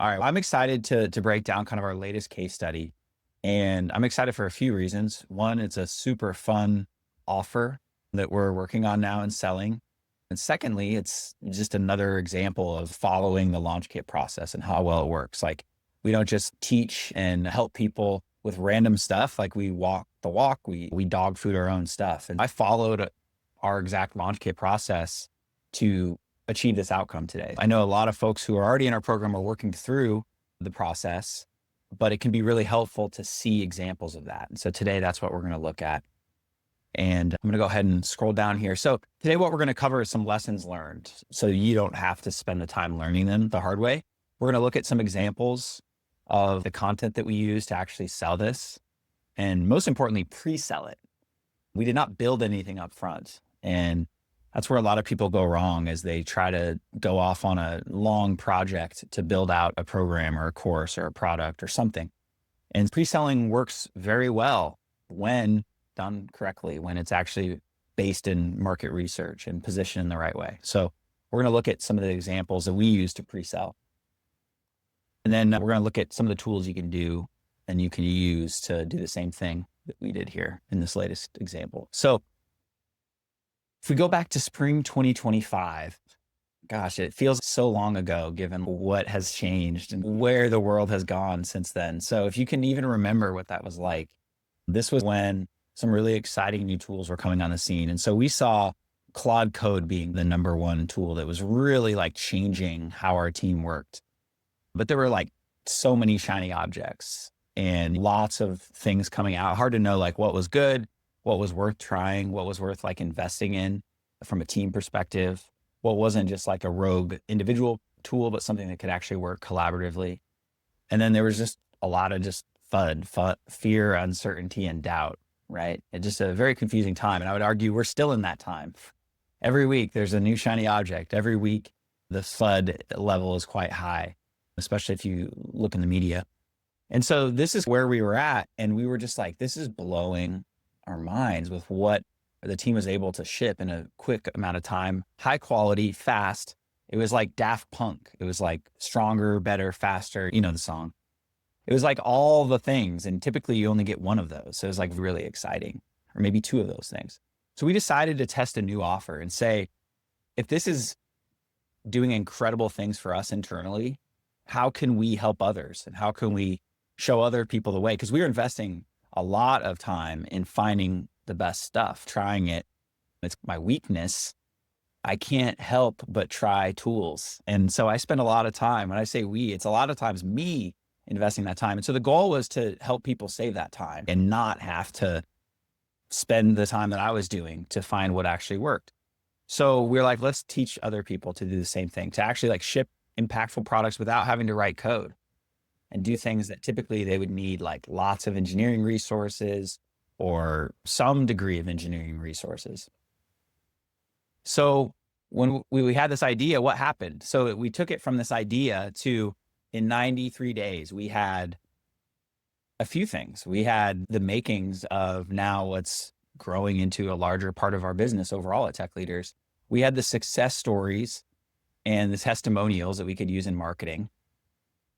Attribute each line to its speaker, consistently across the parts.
Speaker 1: All right. I'm excited to break down kind of our latest case study. And I'm excited for a few reasons. One, it's a super fun offer that we're working on now and selling. And secondly, it's just another example of following the launch kit process and how well it works. Like we don't just teach and help people with random stuff. Like we walk the walk, we dog food our own stuff. And I followed our exact launch kit process to achieve this outcome today. I know a lot of folks who are already in our program are working through the process, but it can be really helpful to see examples of that. And so today that's what we're going to look at. And I'm going to go ahead and scroll down here. So today what we're going to cover is some lessons learned. So you don't have to spend the time learning them the hard way. We're going to look at some examples of the content that we use to actually sell this. And most importantly, pre-sell it. We did not build anything up front. And that's where a lot of people go wrong as they try to go off on a long project to build out a program or a course or a product or something. And pre-selling works very well when done correctly, when it's actually based in market research and positioned in the right way. So we're going to look at some of the examples that we use to pre-sell. And then we're going to look at some of the tools you can do and you can use to do the same thing that we did here in this latest example. So if we go back to spring 2025, gosh, it feels so long ago given what has changed and where the world has gone since then. So if you can even remember what that was like, this was when some really exciting new tools were coming on the scene. And so we saw Claude Code being the number one tool that was really like changing how our team worked. But there were like so many shiny objects and lots of things coming out. Hard to know like what was good, what was worth trying, what was worth like investing in from a team perspective, what wasn't just like a rogue individual tool, but something that could actually work collaboratively. And then there was just a lot of just FUD, fear, uncertainty, and doubt, right? It's just a very confusing time. And I would argue we're still in that time. Every week there's a new shiny object. Every week the FUD level is quite high, especially if you look in the media. And so this is where we were at. And we were just like, this is blowing our minds with what the team was able to ship in a quick amount of time, high quality, fast. It was like Daft Punk. It was like stronger, better, faster. You know the song. It was like all the things. And typically you only get one of those. So it was like really exciting, or maybe two of those things. So we decided to test a new offer and say, if this is doing incredible things for us internally, how can we help others? And how can we show other people the way? Because we were investing a lot of time in finding the best stuff, trying it. It's my weakness. I can't help but try tools. And so I spend a lot of time. When I say we, it's a lot of times me investing that time. And so the goal was to help people save that time and not have to spend the time that I was doing to find what actually worked. So we're like, let's teach other people to do the same thing, to actually like ship impactful products without having to write code and do things that typically they would need like lots of engineering resources or some degree of engineering resources. So when we had this idea, what happened? So we took it from this idea to in 93 days, we had a few things. We had the makings of now what's growing into a larger part of our business overall at Tech Leaders. We had the success stories and the testimonials that we could use in marketing.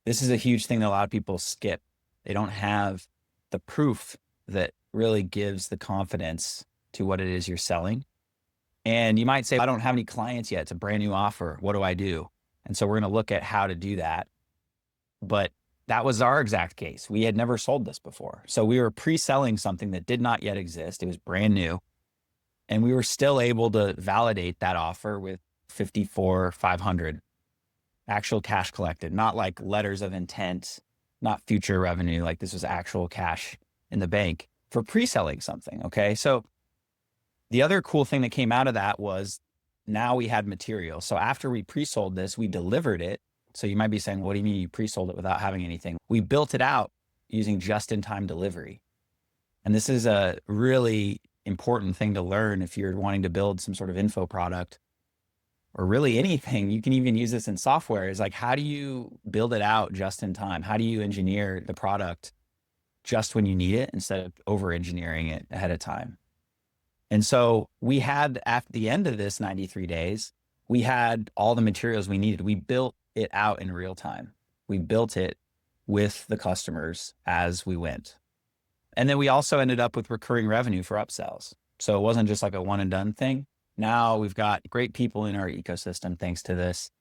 Speaker 1: This is a huge thing that a lot of people skip. They don't have the proof that really gives the confidence to what it is you're selling. And you might say, I don't have any clients yet. It's a brand new offer. What do I do? And so we're going to look at how to do that. But that was our exact case. We had never sold this before. So we were pre-selling something that did not yet exist. It was brand new. And we were still able to validate that offer with 54,500 actual cash collected, not like letters of intent, not future revenue. Like this was actual cash in the bank for pre-selling something. Okay. So the other cool thing that came out of that was now we had material. So after we pre-sold this, we delivered it. So you might be saying, what do you mean you pre-sold it without having anything? We built it out using just-in-time delivery. And this is a really important thing to learn if you're wanting to build some sort of info product or really anything. You can even use this in software. Is like, how do you build it out just in time? How do you engineer the product just when you need it instead of over-engineering it ahead of time? And so we had, at the end of this 93 days, we had all the materials we needed. We built it out in real time. We built it with the customers as we went. And then we also ended up with recurring revenue for upsells. So it wasn't just like a one and done thing. Now we've got great people in our ecosystem thanks to this,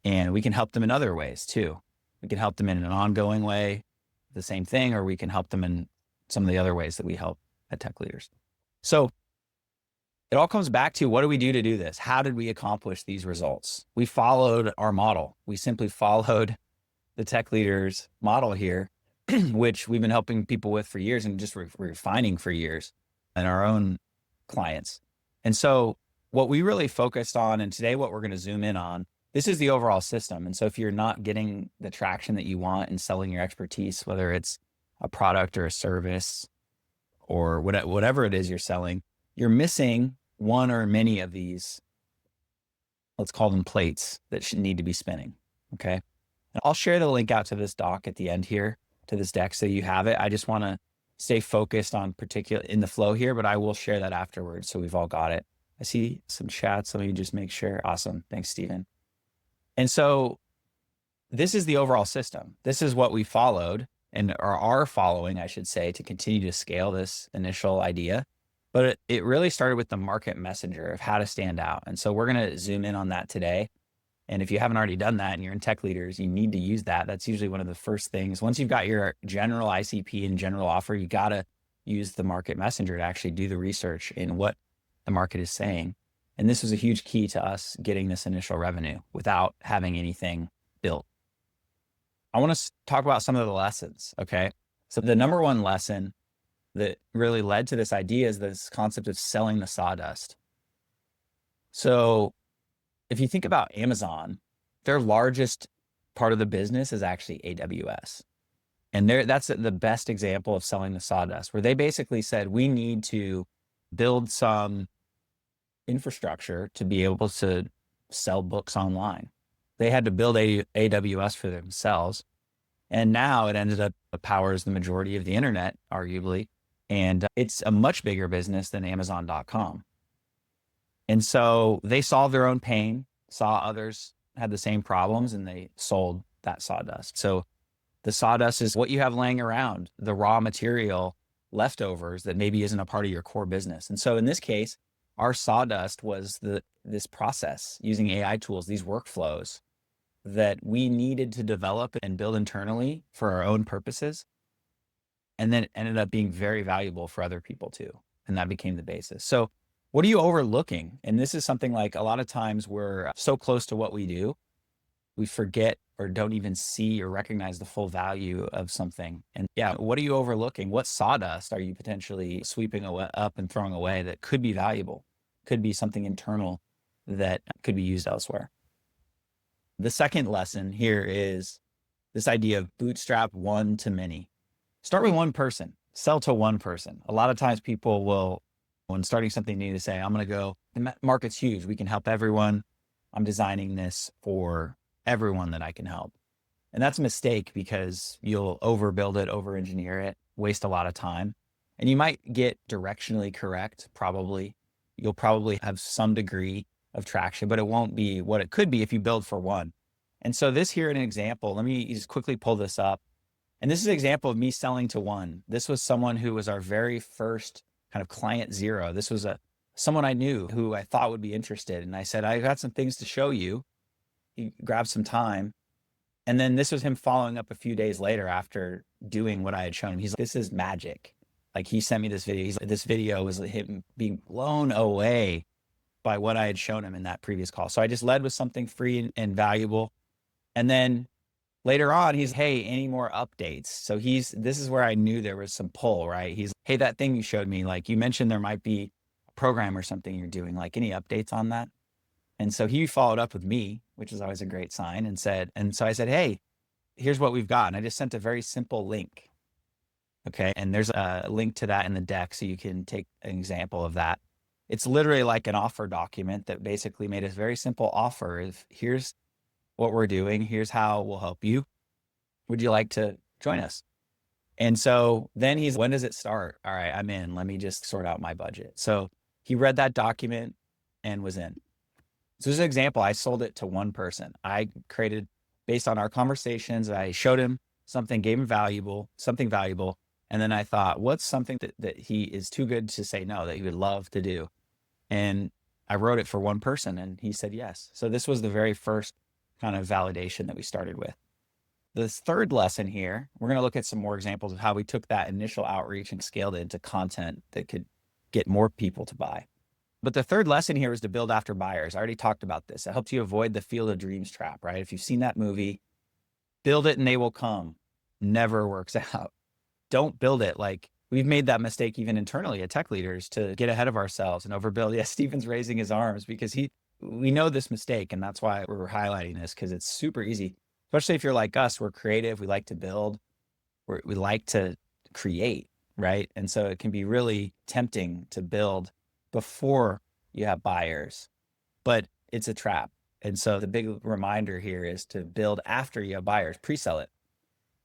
Speaker 1: and we can help them in other ways too. We can help them in an ongoing way, the same thing, or we can help them in some of the other ways that we help at Tech Leaders. So it all comes back to, what do we do to do this? How did we accomplish these results? We followed our model. We simply followed the Tech Leaders model here, which we've been helping people with for years and just refining for years and our own clients. And so what we really focused on, and today what we're going to zoom in on, this is the overall system. And so if you're not getting the traction that you want in selling your expertise, whether it's a product or a service or whatever it is you're selling, you're missing one or many of these, let's call them plates, that should need to be spinning. Okay. And I'll share the link out to this doc at the end here, to this deck, so you have it. I just want to stay focused on particular in the flow here, but I will share that afterwards, so we've all got it. I see some chats. Let me just make sure. Awesome. Thanks, Stephen. And so this is the overall system. This is what we followed and are following, I should say, to continue to scale this initial idea. But it really started with the market messenger of how to stand out. And so we're going to zoom in on that today. And if you haven't already done that and you're in Tech Leaders, you need to use that. That's usually one of the first things. Once you've got your general ICP and general offer, you got to use the market messenger to actually do the research in what the market is saying. And this was a huge key to us getting this initial revenue without having anything built. I want to talk about some of the lessons. Okay. So the number one lesson that really led to this idea is this concept of selling the sawdust. So if you think about Amazon, their largest part of the business is actually AWS. And that's the best example of selling the sawdust, where they basically said, we need to build some infrastructure to be able to sell books online. They had to build AWS for themselves. And now it ended up powers the majority of the internet, arguably. And it's a much bigger business than Amazon.com. And so they solved their own pain, saw others had the same problems, and they sold that sawdust. So the sawdust is what you have laying around, the raw material leftovers that maybe isn't a part of your core business. And so in this case, our sawdust was this process using AI tools, these workflows that we needed to develop and build internally for our own purposes. And then it ended up being very valuable for other people too. And that became the basis. So what are you overlooking? And this is something like, a lot of times we're so close to what we do, we forget or don't even see or recognize the full value of something. And yeah, what are you overlooking? What sawdust are you potentially sweeping up and throwing away that could be valuable? Could be something internal that could be used elsewhere. The second lesson here is this idea of bootstrap one to many. Start with one person, sell to one person. A lot of times people will, when starting something new, to say, I'm going to go, the market's huge. We can help everyone. I'm designing this for everyone that I can help. And that's a mistake, because you'll overbuild it, over-engineer it, waste a lot of time. And you might get directionally correct, probably. You'll probably have some degree of traction, but it won't be what it could be if you build for one. And so this here in an example, let me just quickly pull this up. And this is an example of me selling to one. This was someone who was our very first kind of client zero. This was someone I knew who I thought would be interested. And I said, I got some things to show you. He grabbed some time. And then this was him following up a few days later after doing what I had shown him. He's like, this is magic. Like, he sent me this video. He's like, this video was him being blown away by what I had shown him in that previous call. So I just led with something free and valuable. And then later on, he's, hey, any more updates? So this is where I knew there was some pull, right? He's, hey, that thing you showed me, like you mentioned there might be a program or something you're doing, like any updates on that? And so he followed up with me, which is always a great sign, and so I said, hey, here's what we've got. And I just sent a very simple link. Okay. And there's a link to that in the deck, so you can take an example of that. It's literally like an offer document that basically made a very simple offer of, here's what we're doing. Here's how we'll help you. Would you like to join us? And so then when does it start? All right, I'm in. Let me just sort out my budget. So he read that document and was in. So as an example, I sold it to one person. I created based on our conversations. I showed him something, gave him something valuable. And then I thought, what's something that he is too good to say no, that he would love to do? And I wrote it for one person and he said yes. So this was the very first kind of validation that we started with. This third lesson here, we're going to look at some more examples of how we took that initial outreach and scaled it into content that could get more people to buy. But the third lesson here is to build after buyers. I already talked about this. It helps you avoid the Field of Dreams trap, right? If you've seen that movie, build it and they will come. Never works out. Don't build it. Like, we've made that mistake even internally at Tech Leaders to get ahead of ourselves and overbuild. Yeah, Stephen's raising his arms because we know this mistake. And that's why we're highlighting this, because it's super easy, especially if you're like us. We're creative. We like to build. We like to create, right? And so it can be really tempting to build before you have buyers, but it's a trap. And so the big reminder here is to build after you have buyers, pre-sell it.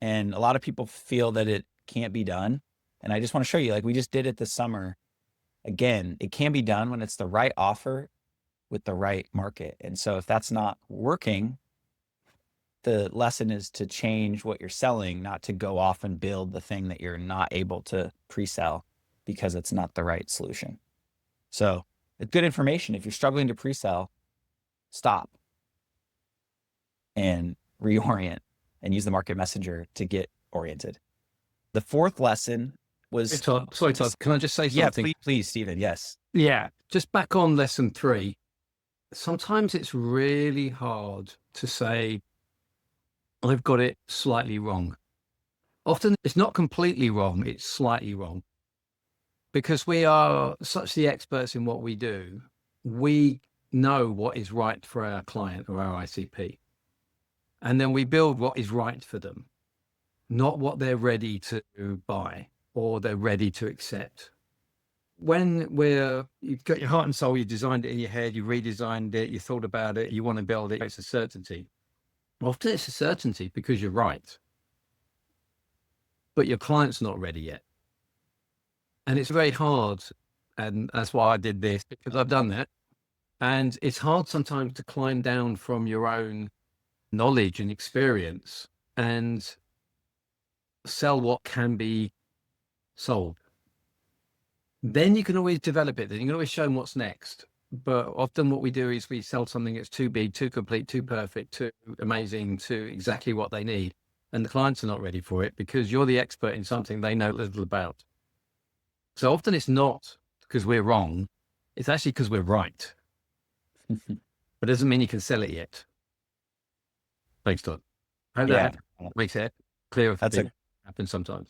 Speaker 1: And a lot of people feel that it can't be done. And I just want to show you, like we just did it this summer. Again, it can be done when it's the right offer with the right market. And so if that's not working, the lesson is to change what you're selling, not to go off and build the thing that you're not able to pre-sell because it's not the right solution. So it's good information. If you're struggling to pre-sell, stop and reorient and use the market messenger to get oriented. The fourth lesson was...
Speaker 2: Sorry, Todd, can I just say something?
Speaker 1: Yeah, please, Stephen, yes.
Speaker 2: Yeah, just back on lesson 3. Sometimes it's really hard to say, I've got it slightly wrong. Often it's not completely wrong, it's slightly wrong. Because we are such the experts in what we do, we know what is right for our client or our ICP. And then we build what is right for them, not what they're ready to buy or they're ready to accept. When you've got your heart and soul, you designed it in your head, you redesigned it, you thought about it, you want to build it, it's a certainty. Often it's a certainty because you're right, but your client's not ready yet. And it's very hard. And that's why I did this, because I've done that. And it's hard sometimes to climb down from your own knowledge and experience and sell what can be sold. Then you can always develop it. Then you can always show them what's next. But often what we do is we sell something that's too big, too complete, too perfect, too amazing, too exactly what they need. And the clients are not ready for it because you're the expert in something they know little about. So often it's not because we're wrong. It's actually because we're right. But it doesn't mean you can sell it yet. Thanks, Todd. Hope that makes it clear. Happens sometimes.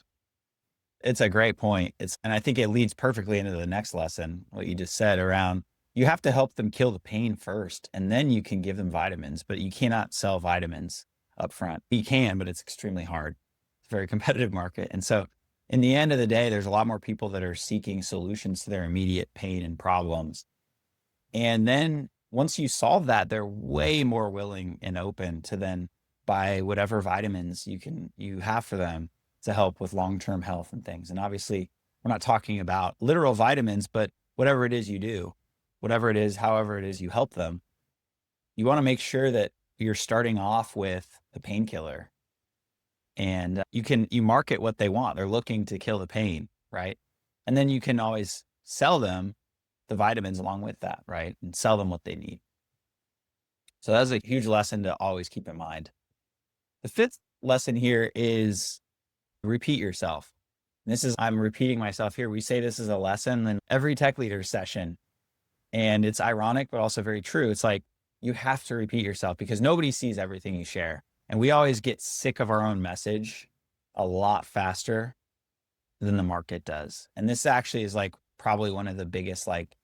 Speaker 1: It's a great point. And I think it leads perfectly into the next lesson, what you just said around, you have to help them kill the pain first, and then you can give them vitamins, but you cannot sell vitamins up front. You can, but it's extremely hard. It's a very competitive market. And so in the end of the day, there's a lot more people that are seeking solutions to their immediate pain and problems. And then once you solve that, they're way more willing and open to then buy whatever vitamins you have for them to help with long-term health and things. And obviously we're not talking about literal vitamins, but whatever it is you do, whatever it is, however it is you help them, you want to make sure that you're starting off with the painkiller. And you market what they want. They're looking to kill the pain, right? And then you can always sell them the vitamins along with that, right? And sell them what they need. So that's a huge lesson to always keep in mind. The fifth lesson here is repeat yourself. I'm repeating myself here. We say this is a lesson in every Tech Leader session. And it's ironic, but also very true. It's like, you have to repeat yourself because nobody sees everything you share. And we always get sick of our own message a lot faster than the market does. And this actually is like probably one of the biggest like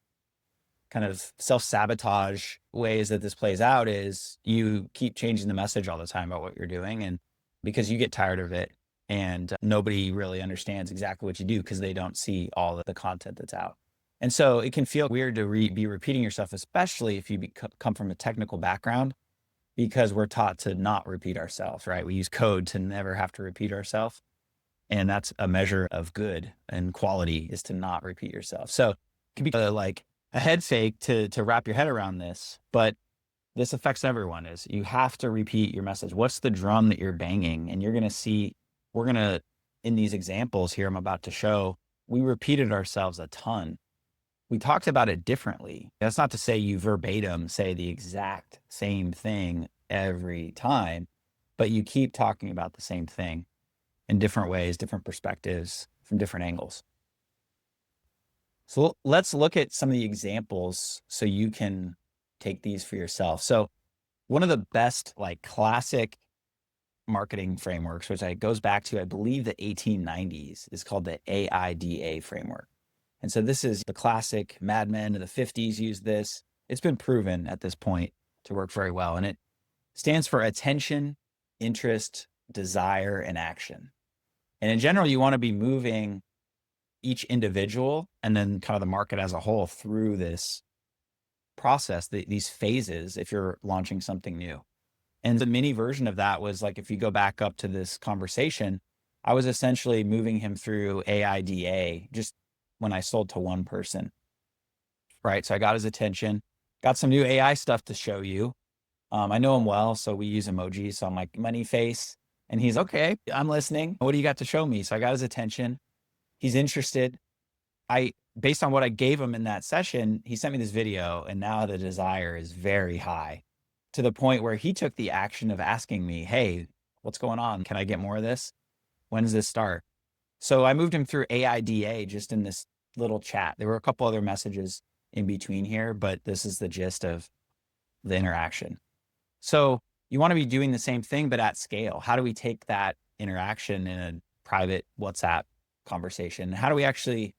Speaker 1: kind of self-sabotage ways that this plays out is you keep changing the message all the time about what you're doing. And because you get tired of it and nobody really understands exactly what you do because they don't see all the content that's out. And so it can feel weird to be repeating yourself, especially if you come from a technical background, because we're taught to not repeat ourselves, right? We use code to never have to repeat ourselves. And that's a measure of good and quality, is to not repeat yourself. So it can be like a head fake to wrap your head around this, but this affects everyone, is you have to repeat your message. What's the drum that you're banging? And you're going to see, in these examples here I'm about to show, we repeated ourselves a ton. We talked about it differently. That's not to say you verbatim say the exact same thing every time, but you keep talking about the same thing in different ways, different perspectives from different angles. So let's look at some of the examples so you can take these for yourself. So one of the best like classic marketing frameworks, which goes back to, I believe, the 1890s, is called the AIDA framework. And so this is the classic. Mad Men of the 50s used this. It's been proven at this point to work very well. And it stands for attention, interest, desire, and action. And in general, you want to be moving each individual and then kind of the market as a whole through this process, these phases, if you're launching something new. And the mini version of that was like, if you go back up to this conversation, I was essentially moving him through AIDA just when I sold to one person, right? So I got his attention, got some new AI stuff to show you. I know him well, so we use emojis. So I'm like, money face. And he's okay, I'm listening. What do you got to show me? So I got his attention. He's interested. Based on what I gave him in that session, he sent me this video, and now the desire is very high, to the point where he took the action of asking me, hey, what's going on? Can I get more of this? When does this start? So I moved him through AIDA just in this little chat. There were a couple other messages in between here, but this is the gist of the interaction. So you want to be doing the same thing, but at scale. How do we take that interaction in a private WhatsApp conversation? How do we actually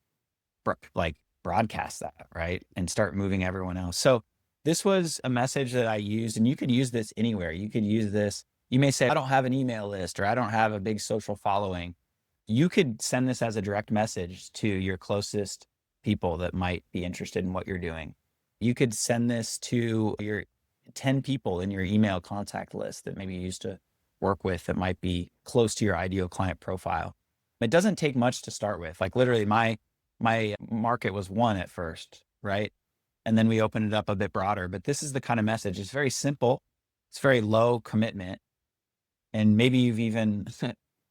Speaker 1: broadcast that, right? And start moving everyone else. So this was a message that I used, and you could use this anywhere. You could use this. You may say, I don't have an email list, or I don't have a big social following. You could send this as a direct message to your closest people that might be interested in what you're doing. You could send this to your 10 people in your email contact list that maybe you used to work with that might be close to your ideal client profile. It doesn't take much to start with. Like literally my market was one at first, right? And then we opened it up a bit broader, but this is the kind of message. It's very simple. It's very low commitment. And maybe you've even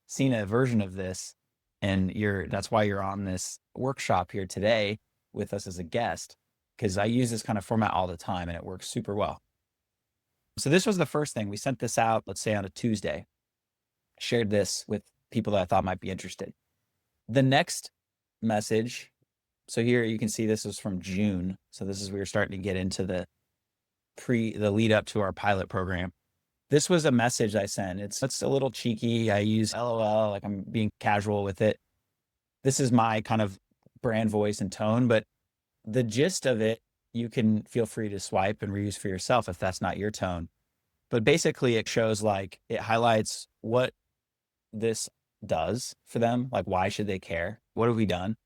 Speaker 1: seen a version of this, and that's why you're on this workshop here today with us as a guest, because I use this kind of format all the time and it works super well. So this was the first thing. We sent this out, let's say on a Tuesday, shared this with people that I thought might be interested. The next message, so here you can see this was from June. So this is, we were starting to get into the lead up to our pilot program. This was a message I sent. It's a little cheeky. I use LOL, like I'm being casual with it. This is my kind of brand voice and tone, but the gist of it, you can feel free to swipe and reuse for yourself if that's not your tone. But basically it shows, like, it highlights what this does for them. Like, why should they care? What have we done?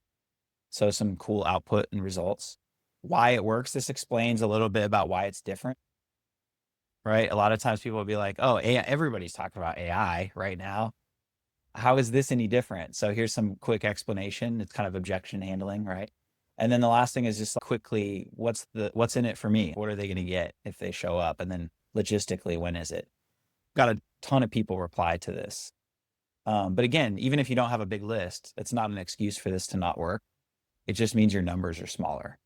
Speaker 1: So some cool output and results. Why it works. This explains a little bit about why it's different, right? A lot of times people will be like, oh, AI, everybody's talking about AI right now. How is this any different? So here's some quick explanation. It's kind of objection handling, right? And then the last thing is just quickly, what's in it for me? What are they going to get if they show up? And then logistically, when is it? Got a ton of people reply to this. But again, even if you don't have a big list, it's not an excuse for this to not work. It just means your numbers are smaller.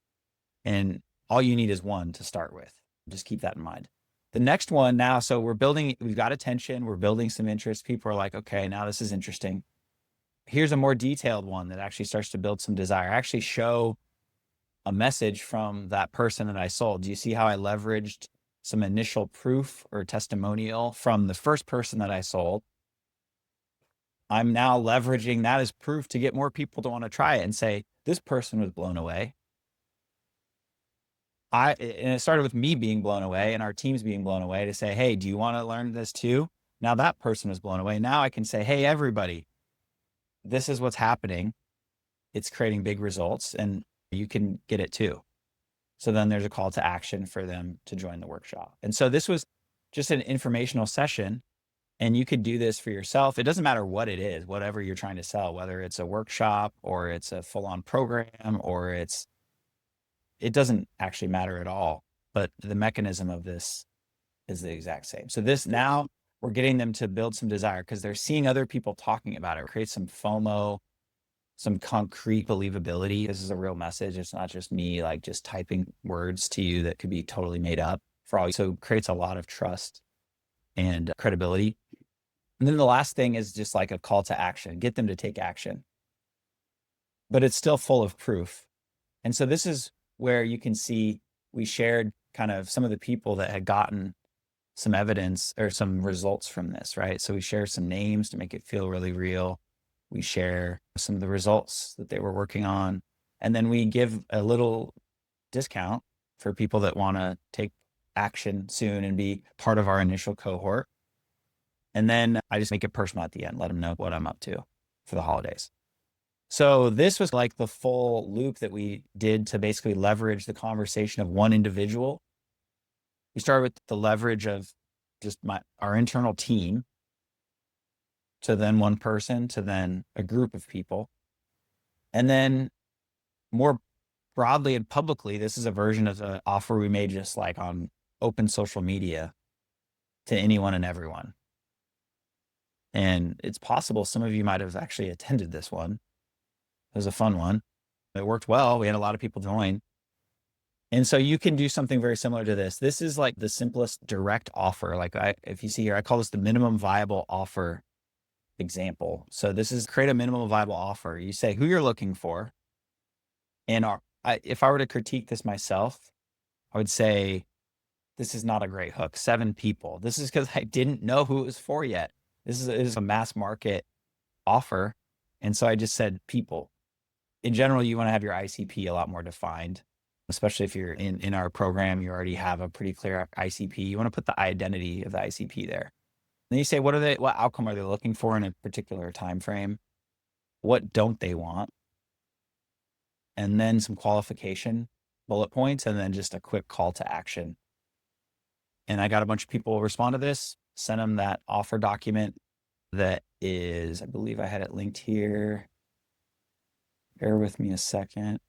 Speaker 1: And all you need is one to start with. Just keep that in mind. The next one now, so we've got attention, we're building some interest. People are like, okay, now this is interesting. Here's a more detailed one that actually starts to build some desire. I actually show a message from that person that I sold. Do you see how I leveraged some initial proof or testimonial from the first person that I sold? I'm now leveraging that as proof to get more people to want to try it and say, this person was blown away. And it started with me being blown away and our teams being blown away to say, hey, do you want to learn this too? Now that person was blown away. Now I can say, hey, everybody, this is what's happening. It's creating big results and you can get it too. So then there's a call to action for them to join the workshop. And so this was just an informational session, and you could do this for yourself. It doesn't matter what it is, whatever you're trying to sell, whether it's a workshop or it's a full-on program or it doesn't actually matter at all. But the mechanism of this is the exact same. So this now we're getting them to build some desire because they're seeing other people talking about it. Create some FOMO, some concrete believability. This is a real message. It's not just me like just typing words to you that could be totally made up for all. So it creates a lot of trust and credibility. And then the last thing is just like a call to action, get them to take action, but it's still full of proof. And so this is where you can see we shared kind of some of the people that had gotten some evidence or some results from this, right? So we share some names to make it feel really real. We share some of the results that they were working on. And then we give a little discount for people that want to take action soon and be part of our initial cohort. And then I just make it personal at the end, let them know what I'm up to for the holidays. So this was like the full loop that we did to basically leverage the conversation of one individual. We started with the leverage of just our internal team, to then one person, to then a group of people. And then more broadly and publicly, this is a version of the offer we made just like on open social media to anyone and everyone. And it's possible some of you might have actually attended this one. It was a fun one. It worked well. We had a lot of people join. And so you can do something very similar to this. This is like the simplest direct offer. Like if you see here, I call this the minimum viable offer example. So this is create a minimum viable offer. You say who you're looking for. And if I were to critique this myself, I would say, this is not a great hook. 7 people. This is because I didn't know who it was for yet. This is a mass market offer. And so I just said people. In general, you want to have your ICP a lot more defined, especially if you're in our program, you already have a pretty clear ICP. You want to put the identity of the ICP there. Then you say, what outcome are they looking for in a particular time frame? What don't they want? And then some qualification bullet points, and then just a quick call to action. And I got a bunch of people respond to this, sent them that offer document that is, I believe I had it linked here. Bear with me a second.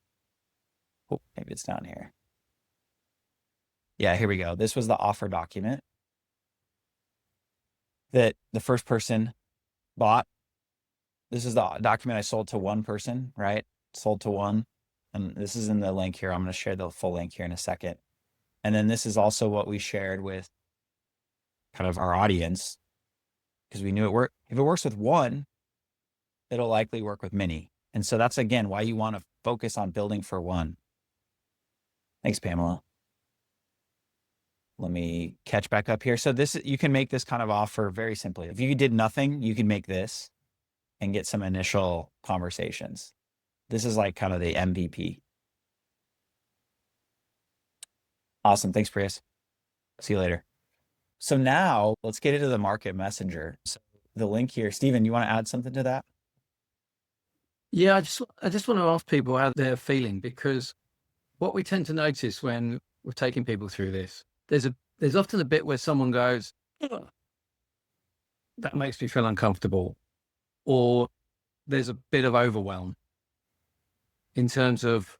Speaker 1: Oh, maybe it's down here. Yeah, here we go. This was the offer document that the first person bought. This is the document I sold to one person, right? Sold to one. And this is in the link here. I'm going to share the full link here in a second. And then this is also what we shared with kind of our audience, because we knew it worked. If it works with one, it'll likely work with many. And so that's, again, why you want to focus on building for one. Thanks, Pamela. Let me catch back up here. So you can make this kind of offer very simply. If you did nothing, you can make this and get some initial conversations. This is like kind of the MVP. Awesome. Thanks, Prius. See you later. So now let's get into the market messenger. So the link here, Stephen, you want to add something to that?
Speaker 2: Yeah, I just want to ask people how they're feeling, because what we tend to notice when we're taking people through this, there's often a bit where someone goes, "Ugh, that makes me feel uncomfortable," or there's a bit of overwhelm in terms of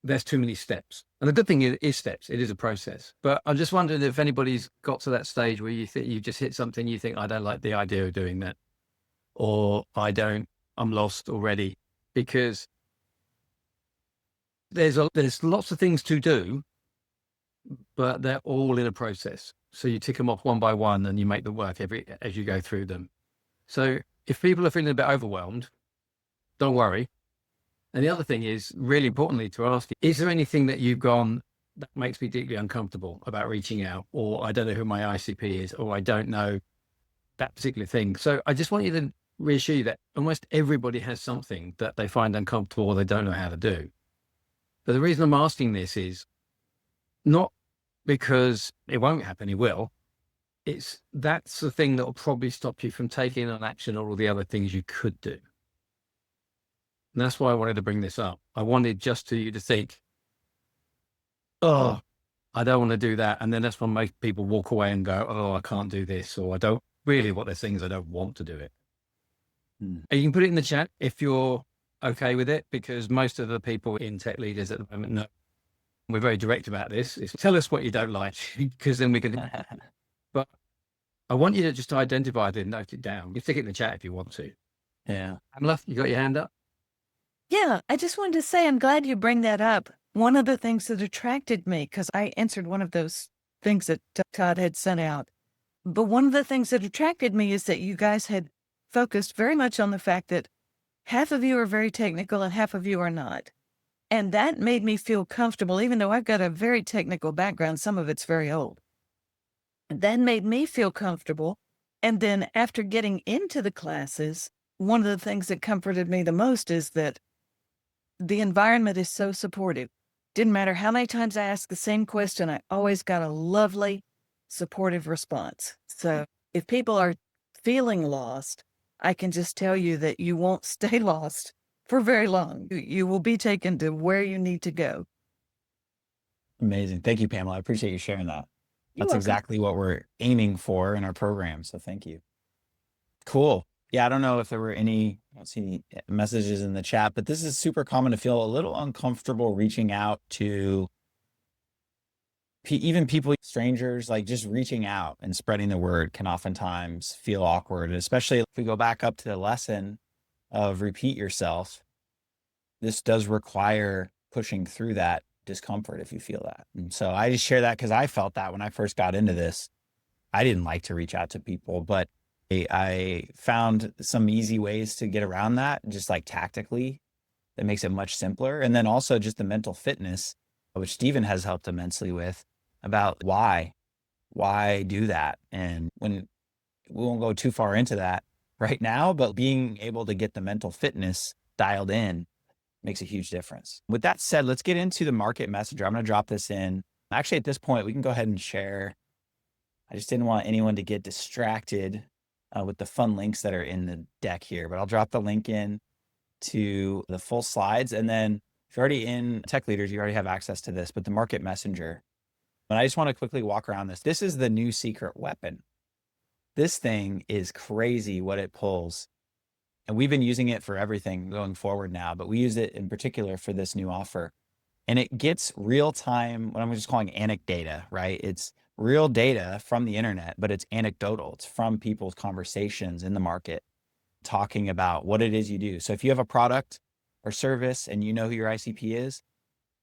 Speaker 2: there's too many steps. And the good thing is steps. It is a process. But I just wondered if anybody's got to that stage where you think you just hit something, you think, I don't like the idea of doing that, or I'm lost already, because there's lots of things to do, but they're all in a process. So you tick them off one by one and you make them work as you go through them. So if people are feeling a bit overwhelmed, don't worry. And the other thing is, really importantly, to ask, is there anything that you've gone that makes me deeply uncomfortable about reaching out, or I don't know who my ICP is, or I don't know that particular thing. So I just want you to reassure you that almost everybody has something that they find uncomfortable or they don't know how to do. But the reason I'm asking this is not because it won't happen, it will. That's the thing that will probably stop you from taking on action or all the other things you could do. And that's why I wanted to bring this up. I wanted just you to think, oh, I don't want to do that. And then that's when most people walk away and go, oh, I can't do this, or I don't really, what they're saying is I don't want to do it. And you can put it in the chat if you're okay with it, because most of the people in Tech Leaders at the moment know We're very direct about this. Is tell us what you don't like, because then we can. But I want you to just identify it and note it down. You stick it in the chat if you want to.
Speaker 1: Yeah.
Speaker 2: Pamela, you got your hand up?
Speaker 3: Yeah, I just wanted to say I'm glad you bring that up. One of the things that attracted me, because I answered one of those things that Todd had sent out, but one of the things that attracted me is that you guys had focused very much on the fact that half of you are very technical and half of you are not. And that made me feel comfortable, even though I've got a very technical background, some of it's very old. That made me feel comfortable. And then after getting into the classes, one of the things that comforted me the most is that the environment is so supportive. Didn't matter how many times I asked the same question, I always got a lovely, supportive response. So if people are feeling lost, I can just tell you that you won't stay lost for very long. You will be taken to where you need to go.
Speaker 1: Amazing. Thank you, Pamela. I appreciate you sharing that.
Speaker 3: You're
Speaker 1: That's
Speaker 3: welcome.
Speaker 1: exactly what we're aiming for in our program. So thank you. Cool. Yeah, I don't know if there were I don't see any messages in the chat, but this is super common to feel a little uncomfortable reaching out to even people, strangers, like just reaching out and spreading the word can oftentimes feel awkward, especially if we go back up to the lesson of repeat yourself. This does require pushing through that discomfort if you feel that. And so I just share that because I felt that when I first got into this. I didn't like to reach out to people, but I found some easy ways to get around that, just like tactically, that makes it much simpler. And then also just the mental fitness, which Stephen has helped immensely with, about why do that. And when we won't go too far into that right now, but being able to get the mental fitness dialed in makes a huge difference. With that said, let's get into the market messenger. I'm going to drop this in. Actually, at this point, we can go ahead and share. I just didn't want anyone to get distracted with the fun links that are in the deck here, but I'll drop the link in to the full slides. And then if you're already in Tech Leaders, you already have access to this, but the market messenger. And I just want to quickly walk around this. This is the new secret weapon. This thing is crazy what it pulls. And we've been using it for everything going forward now, but we use it in particular for this new offer. And it gets real time, what I'm just calling anecdata, right? It's real data from the internet, but it's anecdotal. It's from people's conversations in the market, talking about what it is you do. So if you have a product or service and you know who your ICP is,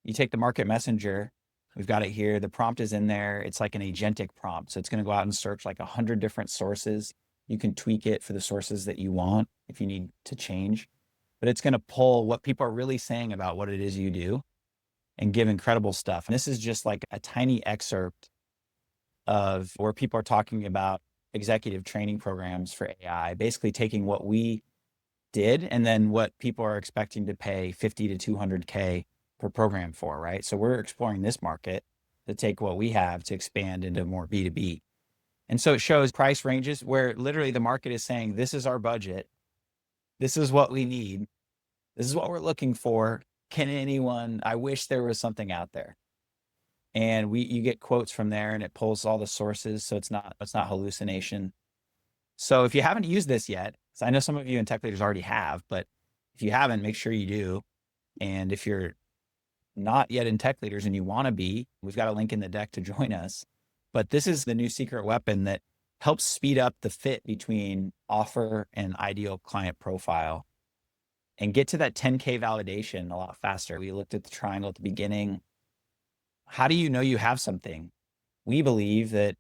Speaker 1: you take the market messenger. We've got it here. The prompt is in there. It's like an agentic prompt. So it's going to go out and search like 100 different sources. You can tweak it for the sources that you want if you need to change, but it's going to pull what people are really saying about what it is you do and give incredible stuff. And this is just like a tiny excerpt of where people are talking about executive training programs for AI, basically taking what we did and then what people are expecting to pay 50 to 200K per program for, right? So we're exploring this market to take what we have to expand into more B2B. And so it shows price ranges where literally the market is saying, this is our budget. This is what we need. This is what we're looking for. Can anyone, I wish there was something out there. And you get quotes from there and it pulls all the sources. So it's not hallucination. So if you haven't used this yet, so I know some of you in Tech Leaders already have, but if you haven't, make sure you do. And if you're not yet in Tech Leaders and you want to be, we've got a link in the deck to join us. But this is the new secret weapon that helps speed up the fit between offer and ideal client profile and get to that 10K validation a lot faster. We looked at the triangle at the beginning. How do you know you have something? We believe that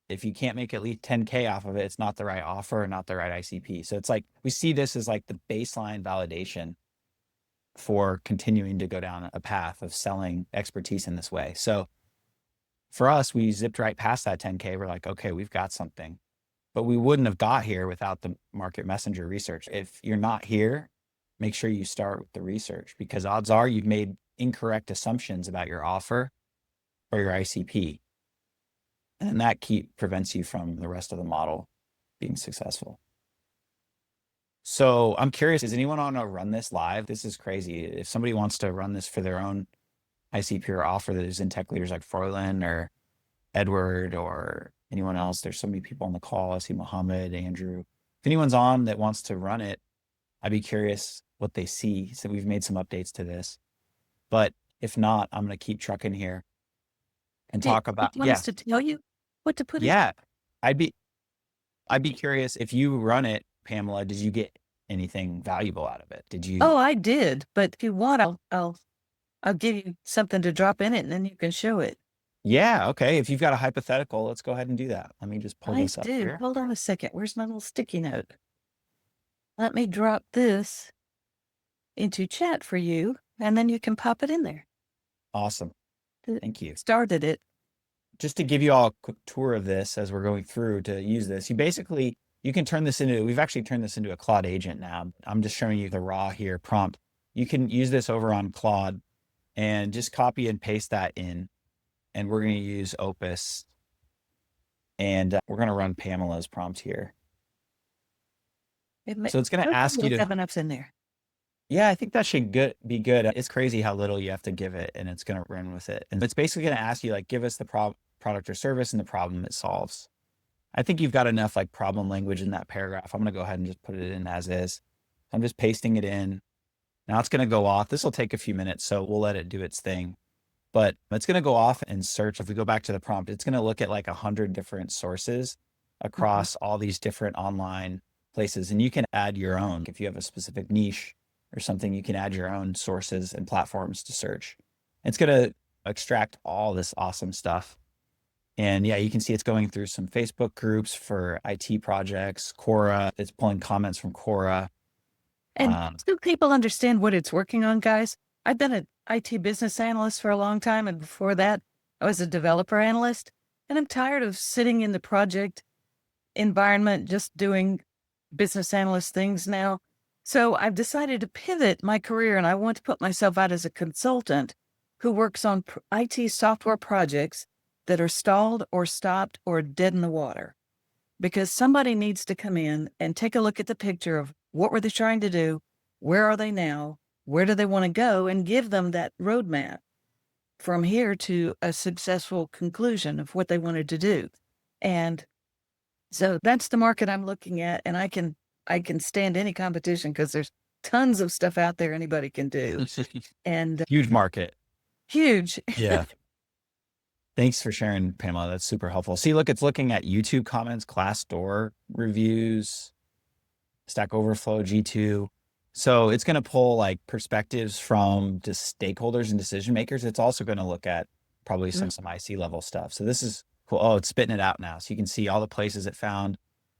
Speaker 1: if you can't make at least 10K off of it, it's not the right offer or not the right ICP. So it's like, we see this as like the baseline validation for continuing to go down a path of selling expertise in this way. So for us, we zipped right past that 10K. We're like, okay, we've got something, but we wouldn't have got here without the market messenger research. If you're not here, make sure you start with the research because odds are you've made incorrect assumptions about your offer or your ICP. And that prevents you from the rest of the model being successful. So I'm curious, does anyone want to run this live? This is crazy. If somebody wants to run this for their own ICP or offer that is in Tech Leaders like Froylan or Edward or anyone else, there's so many people on the call. I see Mohammed, Andrew. If anyone's on that wants to run it, I'd be curious what they see. So we've made some updates to this, but If not, I'm going to keep trucking here and
Speaker 3: Did
Speaker 1: talk about,
Speaker 3: you want us to tell you what to put in?
Speaker 1: yeah, I'd be, I'd be curious if you run it, Pamela, did you get anything valuable out of it? Did you?
Speaker 3: Oh, I did. But if you want, I'll give you something to drop in it, and then you can show it.
Speaker 1: Yeah. Okay. If you've got a hypothetical, let's go ahead and do that. Let me just pull
Speaker 3: I
Speaker 1: this up
Speaker 3: do.
Speaker 1: here.
Speaker 3: Hold on a second. Where's my little sticky note? Let me drop this into chat for you, and then you can pop it in there.
Speaker 1: Awesome.
Speaker 3: Th-
Speaker 1: Thank you.
Speaker 3: Started it.
Speaker 1: Just to give you all a quick tour of this as we're going through to use this, you can turn this into, we've actually turned this into a Claude agent now. I'm just showing you the raw here prompt. You can use this over on Claude and just copy and paste that in. And we're going to use Opus, and we're going to run Pamela's prompt here. So it's going to ask you to,
Speaker 3: have enough in there.
Speaker 1: yeah, I think that should be good. It's crazy how little you have to give it, and it's going to run with it. And it's basically going to ask you, like, give us the product or service and the problem it solves. I think you've got enough like problem language in that paragraph. I'm going to go ahead and just put it in as is. I'm just pasting it in. Now it's going to go off. This will take a few minutes, so we'll let it do its thing. But it's going to go off and search. If we go back to the prompt, it's going to look at like 100 different sources across all these different online places. And you can add your own. If you have a specific niche or something, you can add your own sources and platforms to search. It's going to extract all this awesome stuff. And yeah, you can see it's going through some Facebook groups for IT projects, Quora. It's pulling comments from Quora.
Speaker 3: And so people understand what it's working on, guys. I've been an IT business analyst for a long time. And before that, I was a developer analyst. And I'm tired of sitting in the project environment, just doing business analyst things now. So I've decided to pivot my career, and I want to put myself out as a consultant who works on IT software projects that are stalled or stopped or dead in the water. Because somebody needs to come in and take a look at the picture of what were they trying to do? Where are they now? Where do they want to go? And give them that roadmap from here to a successful conclusion of what they wanted to do. And so that's the market I'm looking at. And I can stand any competition because there's tons of stuff out there anybody can do. And
Speaker 1: huge market.
Speaker 3: Huge.
Speaker 1: Yeah. Thanks for sharing, Pamela. That's super helpful. See, look, it's looking at YouTube comments, Glassdoor reviews, Stack Overflow, G2. So it's going to pull like perspectives from just stakeholders and decision makers. It's also going to look at probably some IC level stuff. So this is cool. Oh, it's spitting it out now. So you can see all the places it found.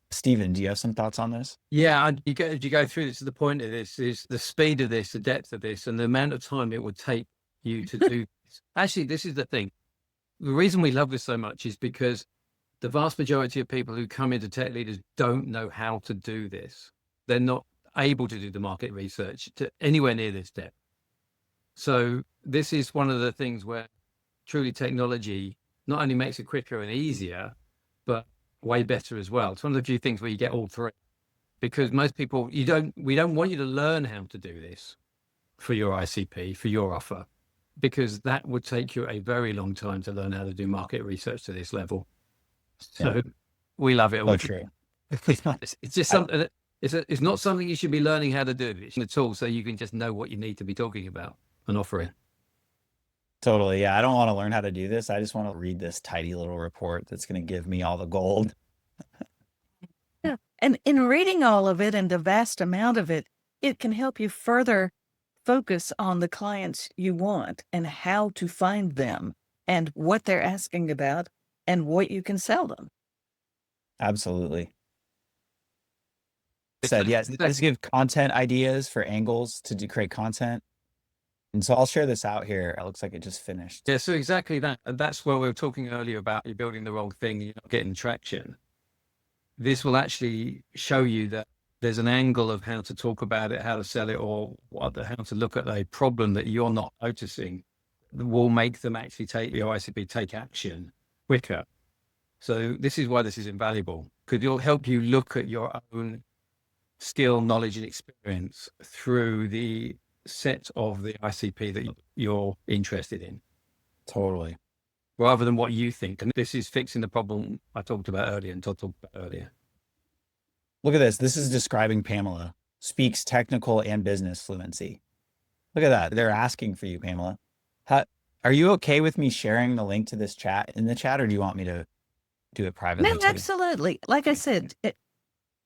Speaker 1: Stephen, do you have some thoughts on this?
Speaker 2: Yeah, you go through this. The point of this is the speed of this, the depth of this, and the amount of time it would take you to do this. Actually, this is the thing. The reason we love this so much is because the vast majority of people who come into Tech Leaders don't know how to do this. They're not able to do the market research to anywhere near this depth. So this is one of the things where truly technology not only makes it quicker and easier, but way better as well. It's one of the few things where you get all three, because most people, we don't want you to learn how to do this for your ICP, for your offer, because that would take you a very long time to learn how to do market research to this level. So we love it.
Speaker 1: Oh, true.
Speaker 2: It's just something. It's not something you should be learning how to do. It's a tool so you can just know what you need to be talking about and offering.
Speaker 1: Totally. Yeah. I don't want to learn how to do this. I just want to read this tidy little report that's going to give me all the gold.
Speaker 3: Yeah. And in reading all of it and the vast amount of it, it can help you further focus on the clients you want and how to find them and what they're asking about and what you can sell them.
Speaker 1: Absolutely. Said, yes, let's give content ideas for angles to create content. And so I'll share this out here. It looks like it just finished.
Speaker 2: Yeah, so exactly that. And that's where we were talking earlier about you building the wrong thing, you're not getting traction. This will actually show you that there's an angle of how to talk about it, how to sell it, or how to look at a problem that you're not noticing that will make them actually take your ICP, take action quicker. So this is why this is invaluable, because it'll help you look at your own skill, knowledge, and experience through the set of the ICP that you're interested in.
Speaker 1: Totally.
Speaker 2: Rather than what you think. And this is fixing the problem I talked about earlier and Todd talked about earlier.
Speaker 1: Look at this. This is describing Pamela. Speaks technical and business fluency. Look at that. They're asking for you, Pamela. How, are you okay with me sharing the link to this chat in the chat, or do you want me to do it
Speaker 3: No,
Speaker 1: privately too?
Speaker 3: absolutely. Like I said,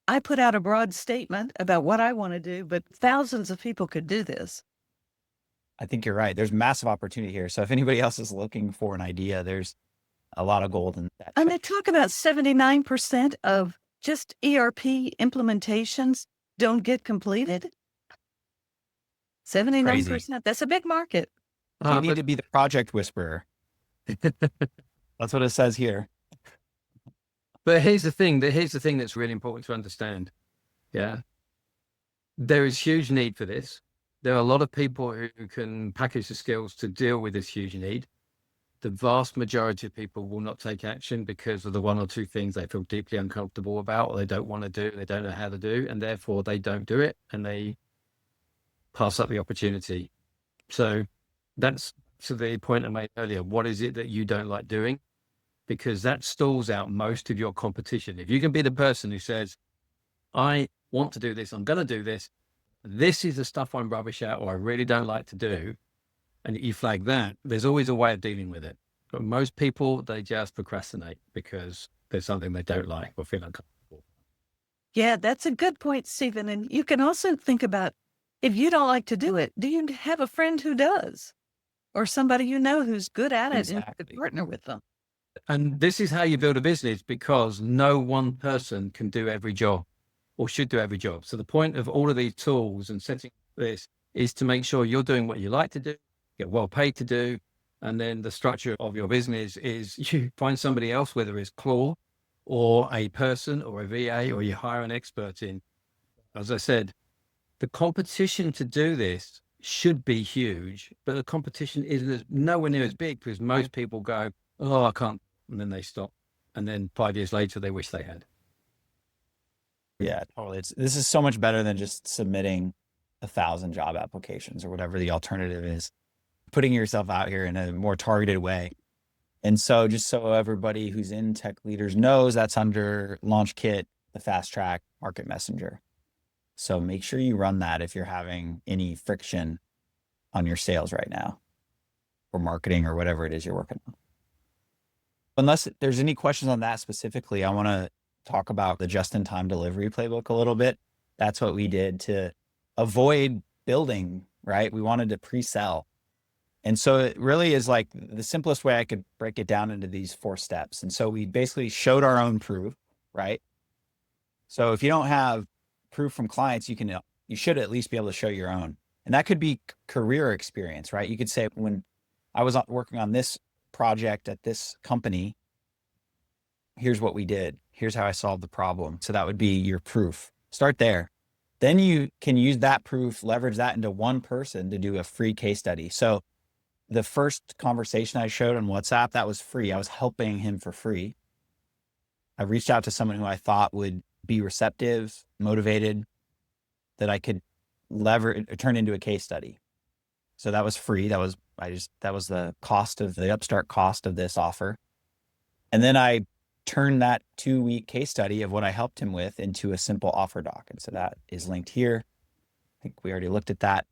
Speaker 3: I put out a broad statement about what I want to do, but thousands of people could do this.
Speaker 1: I think you're right. There's massive opportunity here. So if anybody else is looking for an idea, there's a lot of gold in that
Speaker 3: And
Speaker 1: chat.
Speaker 3: they talk about 79% of just ERP implementations don't get completed. 79%. That's a big market.
Speaker 1: You need
Speaker 2: But
Speaker 1: to be the project whisperer. That's what it says here.
Speaker 2: but here's the thing. Here's the thing that's really important to understand. Yeah, there is huge need for this. There are a lot of people who can package the skills to deal with this huge need. The vast majority of people will not take action because of the one or two things they feel deeply uncomfortable about, or they don't want to do, they don't know how to do, and therefore they don't do it and they pass up the opportunity. So that's to the point I made earlier. What is it that you don't like doing? Because that stalls out most of your competition. If you can be the person who says, I want to do this, I'm going to do this, this is the stuff I'm rubbish at, or I really don't like to do, and you flag that, there's always a way of dealing with it. But most people, they just procrastinate because there's something they don't like or feel uncomfortable.
Speaker 3: Yeah, that's a good point, Stephen. And you can also think about, if you don't like to do it, do you have a friend who does? Or somebody you know who's good at it and
Speaker 1: Exactly.
Speaker 3: could partner with them?
Speaker 2: And this is how you build a business, because no one person can do every job or should do every job. So the point of all of these tools and setting this is to make sure you're doing what you like to do, get well paid to do. And then the structure of your business is you find somebody else, whether it's Claw or a person or a VA, or you hire an expert in. As I said, the competition to do this should be huge, but the competition is nowhere near as big, because most people go, oh, I can't. And then they stop. And then 5 years later, they wish they had.
Speaker 1: Yeah, totally. This is so much better than just submitting 1,000 job applications or whatever the alternative is. Putting yourself out here in a more targeted way. And so just so everybody who's in Tech Leaders knows, that's under LaunchKit, the Fast Track Market Messenger. So make sure you run that if you're having any friction on your sales right now, or marketing, or whatever it is you're working on. Unless there's any questions on that specifically, I want to talk about the just-in-time delivery playbook a little bit. That's what we did to avoid building, right? We wanted to pre-sell. And so it really is like the simplest way I could break it down into these 4 steps. And so we basically showed our own proof, right? So if you don't have proof from clients, you should at least be able to show your own. And that could be career experience, right? You could say, when I was working on this project at this company, here's what we did. Here's how I solved the problem. So that would be your proof. Start there. Then you can use that proof, leverage that into one person to do a free case study. So the first conversation I showed on WhatsApp, that was free. I was helping him for free. I reached out to someone who I thought would be receptive, motivated, that I could turn into a case study. So that was free. That was the cost of the upstart cost of this offer. And then I turned that 2-week case study of what I helped him with into a simple offer doc. And so that is linked here. I think we already looked at that,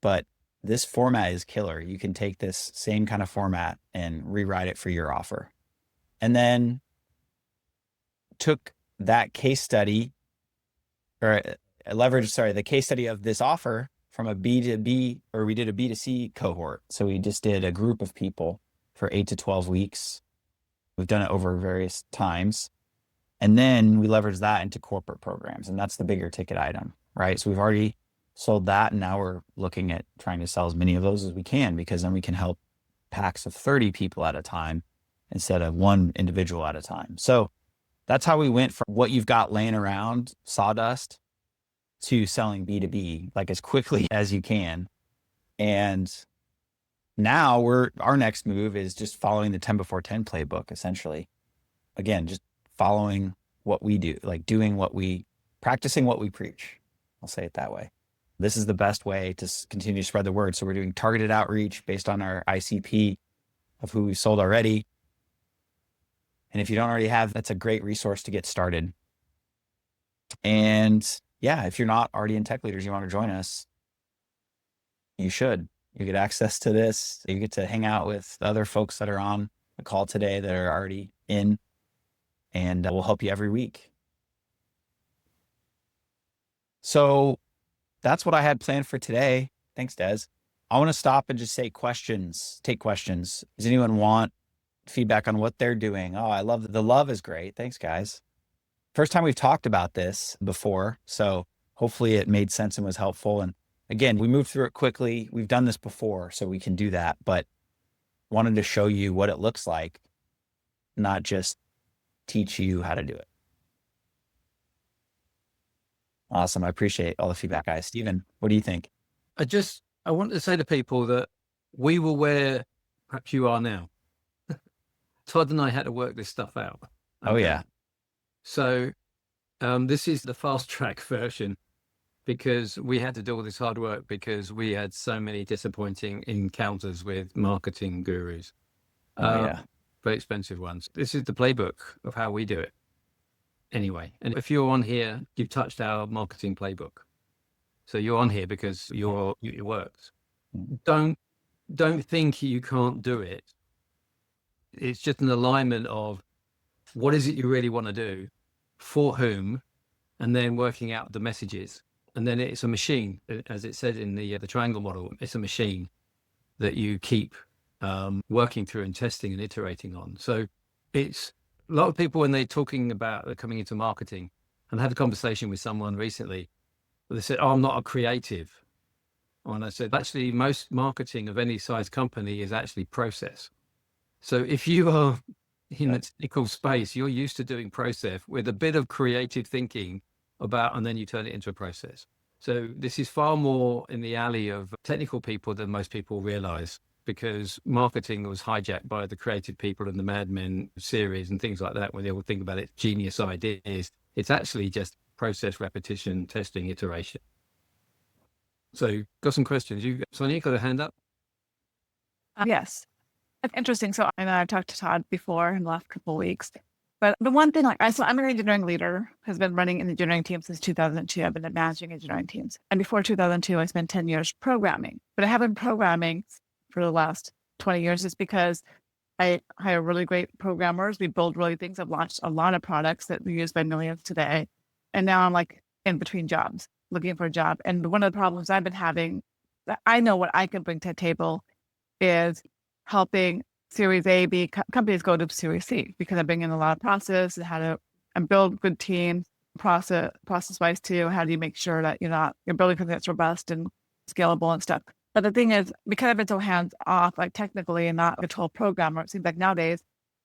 Speaker 1: but this format is killer. You can take this same kind of format and rewrite it for your offer. And then took that case study, or the case study of this offer from a B2B, or we did a B2C cohort. So we just did a group of people for 8 to 12 weeks. We've done it over various times. And then we leverage that into corporate programs. And that's the bigger ticket item, right? So we've already sold that. And now we're looking at trying to sell as many of those as we can, because then we can help packs of 30 people at a time instead of one individual at a time. So that's how we went from what you've got laying around, sawdust, to selling B2B, like as quickly as you can. And now our next move is just following the 10 before 10 playbook, essentially. Again, just following what we do, like practicing what we preach. I'll say it that way. This is the best way to continue to spread the word. So we're doing targeted outreach based on our ICP of who we've sold already. And if you don't already have, that's a great resource to get started. And yeah, if you're not already in Tech Leaders, you want to join us, you should. You get access to this. You get to hang out with the other folks that are on the call today that are already in, and we'll help you every week. So that's what I had planned for today. Thanks, Des. I want to stop and just say questions, take questions. Does anyone want feedback on what they're doing? Oh, I love the love is great. Thanks, guys. First time we've talked about this before, so hopefully it made sense and was helpful. And again, we moved through it quickly. We've done this before, so we can do that, but wanted to show you what it looks like, not just teach you how to do it. Awesome. I appreciate all the feedback, guys. Steven, what do you think?
Speaker 2: I want to say to people that we were where perhaps you are now. Todd and I had to work this stuff out.
Speaker 1: Oh, yeah.
Speaker 2: So this is the fast track version, because we had to do all this hard work because we had so many disappointing encounters with marketing gurus.
Speaker 1: Oh, yeah.
Speaker 2: Very expensive ones. This is the playbook of how we do it. Anyway, and if you're on here, you've touched our marketing playbook. So you're on here because it works. Don't think you can't do it. It's just an alignment of what is it you really want to do, for whom, and then working out the messages. And then it's a machine, as it said in the triangle model. It's a machine that you keep working through and testing and iterating on. So it's a lot of people, when they're talking about coming into marketing, and I had a conversation with someone recently, they said, "Oh, I'm not a creative." And I said, actually, most marketing of any size company is actually process. So if you are in a technical space, you're used to doing process with a bit of creative thinking about, and then you turn it into a process. So this is far more in the alley of technical people than most people realize, because marketing was hijacked by the creative people and the Mad Men series and things like that, when they all think about it, genius ideas. It's actually just process, repetition, testing, iteration. So got some questions. Sonia, got a hand up?
Speaker 4: Yes. That's interesting. So I know I've talked to Todd before in the last couple of weeks, but the one thing, so I'm an engineering leader, has been running an engineering team since 2002. I've been managing engineering teams. And before 2002, I spent 10 years programming, but I haven't been programming for the last 20 years just because I hire really great programmers. We build really things. I've launched a lot of products that we use by millions today. And now I'm like in between jobs, looking for a job. And one of the problems I've been having, that I know what I can bring to the table, is helping Series A, B companies go to Series C, because I bring in a lot of process and how to and build good teams, process-wise too. How do you make sure that you're building something that's robust and scalable and stuff? But the thing is, because I've been so hands off, like technically, and not a total programmer, it seems like nowadays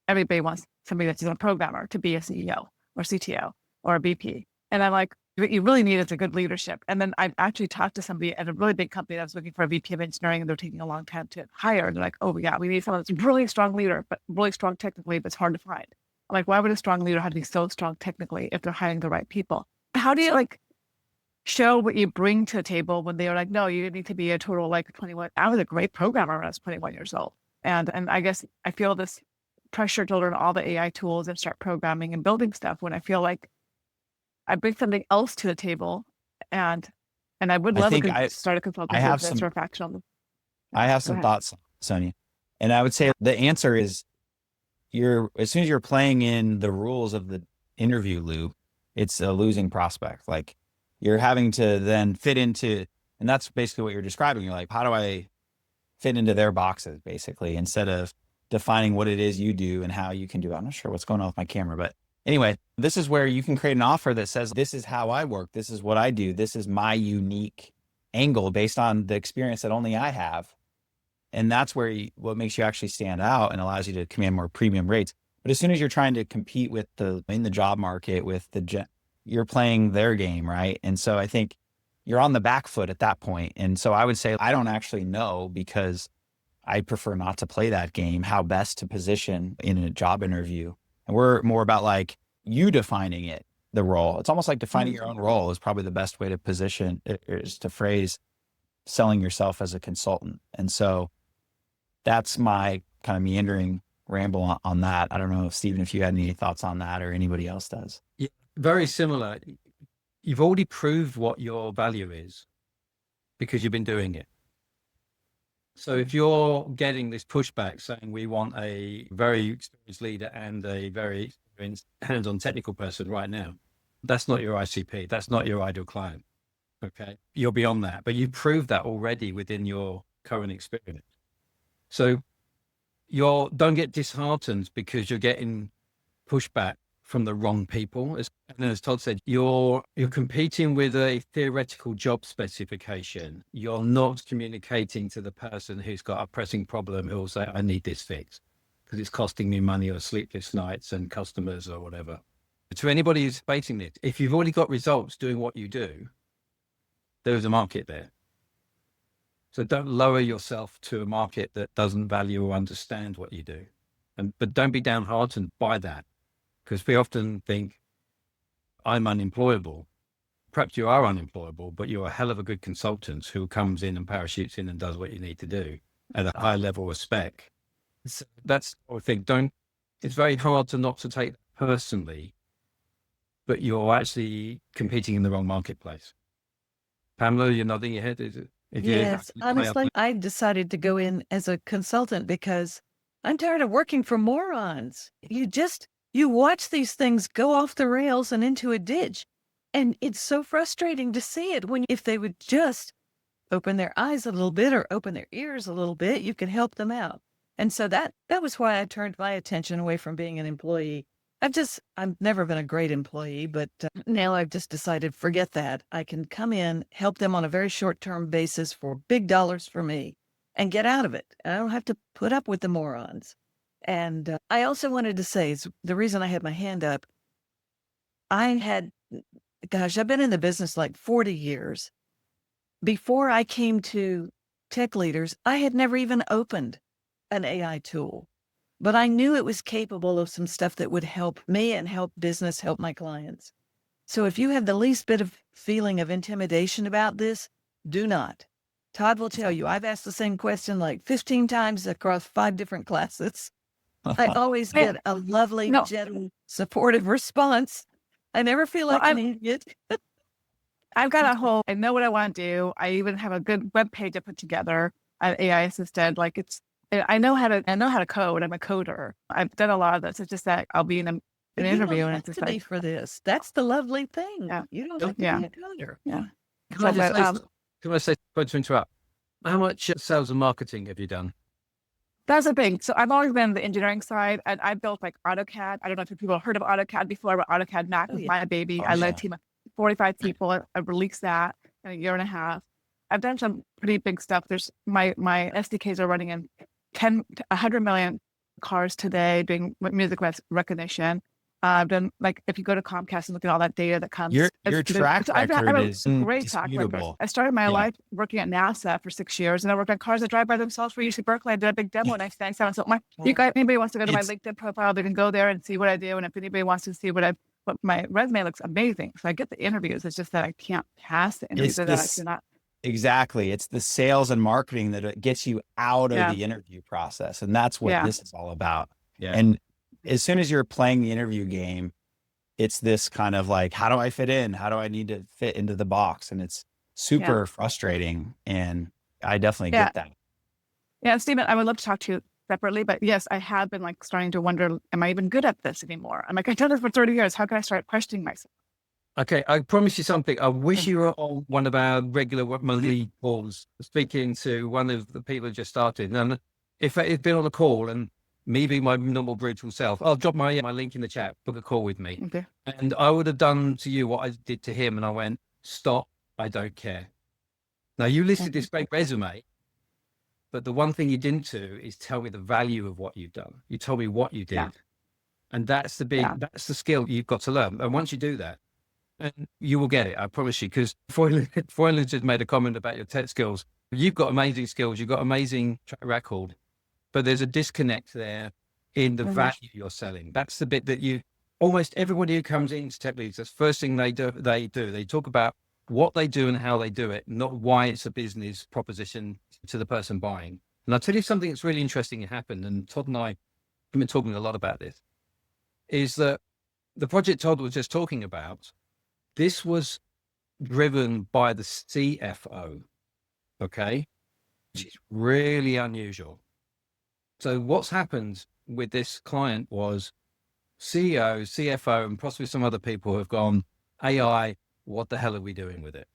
Speaker 4: everybody wants somebody that's a programmer to be a CEO or CTO or a VP. And I'm like, what you really need is a good leadership. And then I've actually talked to somebody at a really big company that was looking for a VP of engineering, and they're taking a long time to hire. And they're like, oh yeah, we need someone that's really a strong leader, but really strong technically, but it's hard to find. I'm like, why would a strong leader have to be so strong technically if they're hiring the right people? How do you show what you bring to the table when they are like, no, you need to be a total 21. I was a great programmer when I was 21 years old. And I guess I feel this pressure to learn all the AI tools and start programming and building stuff when I feel like I bring something else to the table, and I would love to start a consulting business or a faction on them.
Speaker 1: I have some thoughts, Sonia. And I would say the answer is as soon as you're playing in the rules of the interview loop, it's a losing prospect. Like, you're having to then fit into, and that's basically what you're describing. You're like, how do I fit into their boxes, basically, instead of defining what it is you do and how you can do it. I'm not sure what's going on with my camera, but anyway, this is where you can create an offer that says, this is how I work. This is what I do. This is my unique angle based on the experience that only I have. And that's where what makes you actually stand out and allows you to command more premium rates. But as soon as you're trying to compete in the job market with you're playing their game, right? And so I think you're on the back foot at that point. And so I would say, I don't actually know, because I prefer not to play that game, how best to position in a job interview. And we're more about you defining it, the role. It's almost like defining your own role is probably the best way to position, is to phrase selling yourself as a consultant. And so that's my kind of meandering ramble on that. I don't know if Steven, if you had any thoughts on that, or anybody else does.
Speaker 2: Yeah, very similar. You've already proved what your value is because you've been doing it. So if you're getting this pushback saying we want a very experienced leader and a very experienced hands-on technical person right now, that's not your ICP. That's not your ideal client. Okay. You're beyond that, but you proved that already within your current experience. So don't get disheartened because you're getting pushback from the wrong people. As Todd said, you're competing with a theoretical job specification. You're not communicating to the person who's got a pressing problem who will say, I need this fixed because it's costing me money or sleepless nights and customers or whatever. To anybody who's facing this, if you've already got results doing what you do, there's a market there. So don't lower yourself to a market that doesn't value or understand what you do. But don't be downhearted by that, because we often think I'm unemployable. Perhaps you are unemployable, but you're a hell of a good consultant who comes in and parachutes in and does what you need to do at a high level of spec. So that's what I think. It's very hard not to take that personally, but you're actually competing in the wrong marketplace. Pamela, you're nodding your head. Is it?
Speaker 3: Yes, honestly, I decided to go in as a consultant because I'm tired of working for morons. You watch these things go off the rails and into a ditch. And it's so frustrating to see it if they would just open their eyes a little bit or open their ears a little bit, you could help them out. And so that was why I turned my attention away from being an employee. I've never been a great employee, but now I've just decided, forget that. I can come in, help them on a very short-term basis for big dollars for me and get out of it. I don't have to put up with the morons. And I also wanted to say, the reason I had my hand up, I've been in the business like 40 years. Before I came to Tech Leaders, I had never even opened an AI tool. But I knew it was capable of some stuff that would help me and help business, help my clients. So if you have the least bit of feeling of intimidation about this, do not. Todd will tell you, I've asked the same question like 15 times across 5 different classes. I always get a lovely, gentle, supportive response. I never feel like an idiot.
Speaker 4: I've got I know what I want to do. I even have a good web page I put together, an AI assistant. I know how to code. I'm a coder. I've done a lot of this. It's just that I'll be in an interview and it's just like
Speaker 3: for this. That's the lovely thing.
Speaker 4: Yeah.
Speaker 3: You don't have to be a coder.
Speaker 4: Yeah.
Speaker 2: Can I say, sorry to interrupt, how much sales and marketing have you done?
Speaker 4: That's a thing. So I've always been the engineering side, and I built like AutoCAD. I don't know if people have heard of AutoCAD before, but AutoCAD Mac is my baby. I led a team of 45 people. I released that in a year and a half. I've done some pretty big stuff. There's my SDKs are running in 100 million cars today doing music recognition. I've done, like, if you go to Comcast and look at all that data that comes.
Speaker 1: Your track record is indisputable.
Speaker 4: I started my life working at NASA for 6 years, and I worked on cars that drive by themselves for UC Berkeley. I did a big demo in 1997. So anybody wants to go to my LinkedIn profile, they can go there and see what I do. And if anybody wants to see what my resume looks amazing. So I get the interviews. It's just that I can't pass the interviews.
Speaker 1: Exactly. It's the sales and marketing that gets you out of the interview process. And that's what this is all about. Yeah. And as soon as you're playing the interview game, it's this kind of like, how do I fit in? How do I need to fit into the box? And it's super frustrating. And I definitely get that.
Speaker 4: Yeah, Stephen, I would love to talk to you separately, but yes, I have been like starting to wonder, am I even good at this anymore? I'm like, I've done this for 30 years. How can I start questioning myself?
Speaker 2: Okay, I promise you something. I wish you were on one of our regular monthly calls, speaking to one of the people who just started. And if it's been on a call and me being my normal brutal self, I'll drop my link in the chat, book a call with me.
Speaker 4: Okay.
Speaker 2: And I would have done to you what I did to him. And I went, stop, I don't care. Now you listed this great resume, but the one thing you didn't do is tell me the value of what you've done. You told me what you did. Yeah. And that's that's the skill you've got to learn. And once you do that, and you will get it, I promise you, because Froylan just made a comment about your tech skills. You've got amazing skills. You've got amazing track record, but there's a disconnect there in the value you're selling. That's the bit that almost everybody who comes into Tech Leaders, that's the first thing they do. They talk about what they do and how they do it, not why it's a business proposition to the person buying. And I'll tell you something that's really interesting that happened, and Todd and I have been talking a lot about this, is that the project Todd was just talking about, this was driven by the CFO, okay? which is really unusual. So what's happened with this client was CEO, CFO, and possibly some other people have gone, AI, what the hell are we doing with it?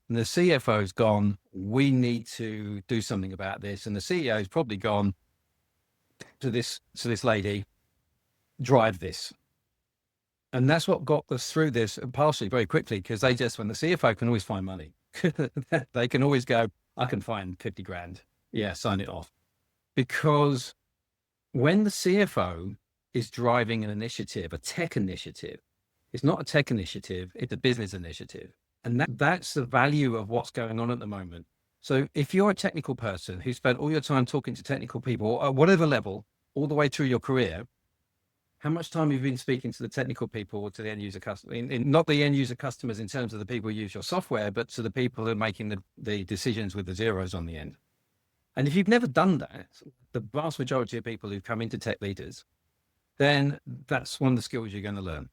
Speaker 2: And the CFO's gone, we need to do something about this. And the CEO's probably gone to this lady, drive this. And that's what got us through this partially very quickly, because when the CFO can always find money, they can always go, I can find 50 grand. Yeah, sign it off. Because when the CFO is driving an initiative, a tech initiative, it's not a tech initiative, it's a business initiative. And that's the value of what's going on at the moment. So if you're a technical person who spent all your time talking to technical people at whatever level, all the way through your career, how much time have you been speaking to the technical people or to the end user customer? Not the end user customers in terms of the people who use your software, but to the people who are making the decisions with the zeros on the end. And if you've never done that, the vast majority of people who come into tech leaders, then that's one of the skills you're going to learn.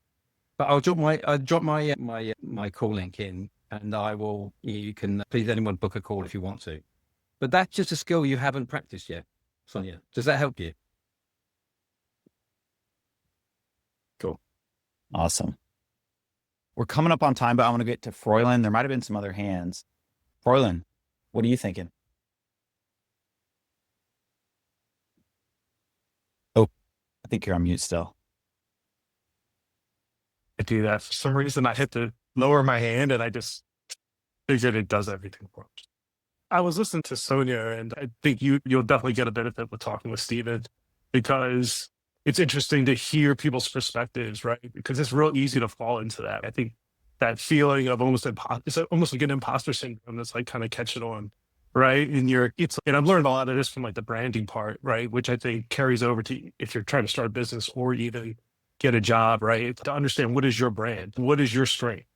Speaker 2: But I'll drop my call link in, and you can please anyone book a call if you want to. But that's just a skill you haven't practiced yet. Sonia, does that help you? Cool.
Speaker 1: Awesome. We're coming up on time, but I want to get to Froylan. There might have been some other hands. Froylan, what are you thinking? Oh, I think you're on mute still.
Speaker 5: I do that. For some reason, I hit to lower my hand and I just figured it does everything for me. I was listening to Sonia, and I think you'll definitely get a benefit with talking with Steven, because it's interesting to hear people's perspectives, right? Because it's real easy to fall into that. I think that feeling of it's almost like an imposter syndrome that's like kind of catching on, right? And I've learned a lot of this from like the branding part, right? Which I think carries over to if you're trying to start a business or even get a job, right? To understand, what is your brand? What is your strength?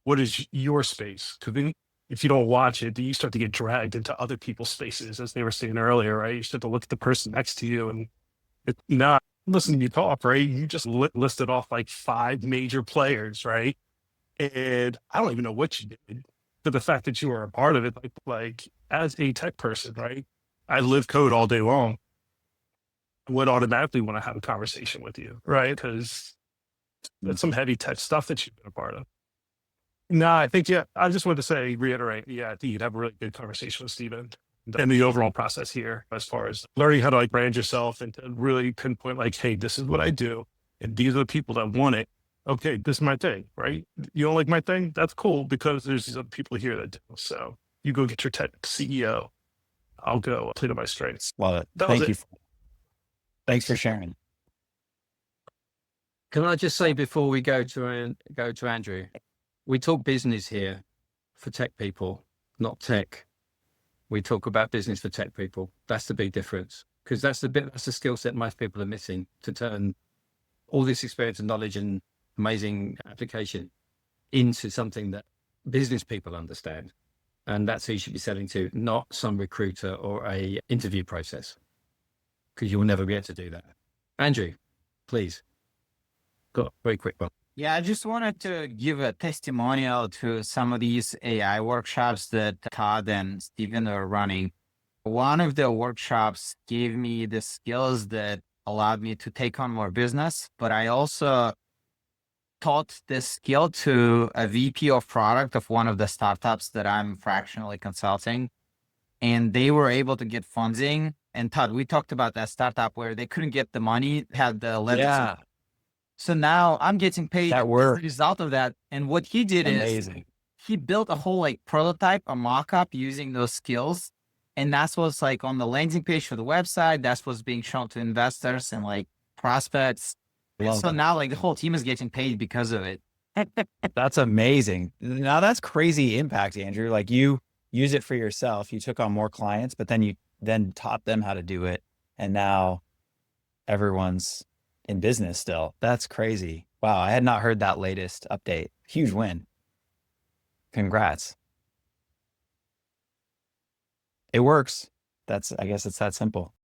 Speaker 5: What is your space? Because if you don't watch it, you start to get dragged into other people's spaces, as they were saying earlier, right? You start to look at the person next to you, and it's not listening to you talk, right? You just listed off like 5 major players, right? And I don't even know what you did, but the fact that you were a part of it, like as a tech person, right? I live code all day long. I would automatically want to have a conversation with you, right? Because that's some heavy tech stuff that you've been a part of. No, I think, I just wanted to reiterate, I think you'd have a really good conversation with Steven and the overall process here, as far as learning how to like brand yourself and to really pinpoint like, hey, this is what I do. And these are the people that want it. Okay, this is my thing, right? You don't like my thing? That's cool, because there's these other people here that do. So you go get your tech CEO. I'll go play to my strengths.
Speaker 1: Love it.
Speaker 5: Thank you.
Speaker 1: Thanks for sharing.
Speaker 2: Can I just say before we go to Andrew, we talk business here for tech people, not tech. We talk about business for tech people. That's the big difference, because that's the skill set most people are missing to turn all this experience and knowledge and amazing application into something that business people understand. And that's who you should be selling to, not some recruiter or a interview process, because you will never be able to do that. Andrew, please. Got a very quick one.
Speaker 6: Yeah, I just wanted to give a testimonial to some of these AI workshops that Todd and Steven are running. One of the workshops gave me the skills that allowed me to take on more business, but I also taught this skill to a VP of product of one of the startups that I'm fractionally consulting, and they were able to get funding. And Todd, we talked about that startup where they couldn't get the money, had the leverage.
Speaker 1: Yeah.
Speaker 6: So now I'm getting paid as a result of that. And what he did is he built a whole like prototype, a mock-up using those skills. And that's what's like on the landing page for the website. That's what's being shown to investors and like prospects. So now like the whole team is getting paid because of it.
Speaker 1: That's amazing. Now that's crazy impact, Andrew. Like you use it for yourself. You took on more clients, but then you taught them how to do it. And now everyone's in business still. That's crazy. Wow. I had not heard that latest update. Huge win. Congrats. It works. I guess it's that simple.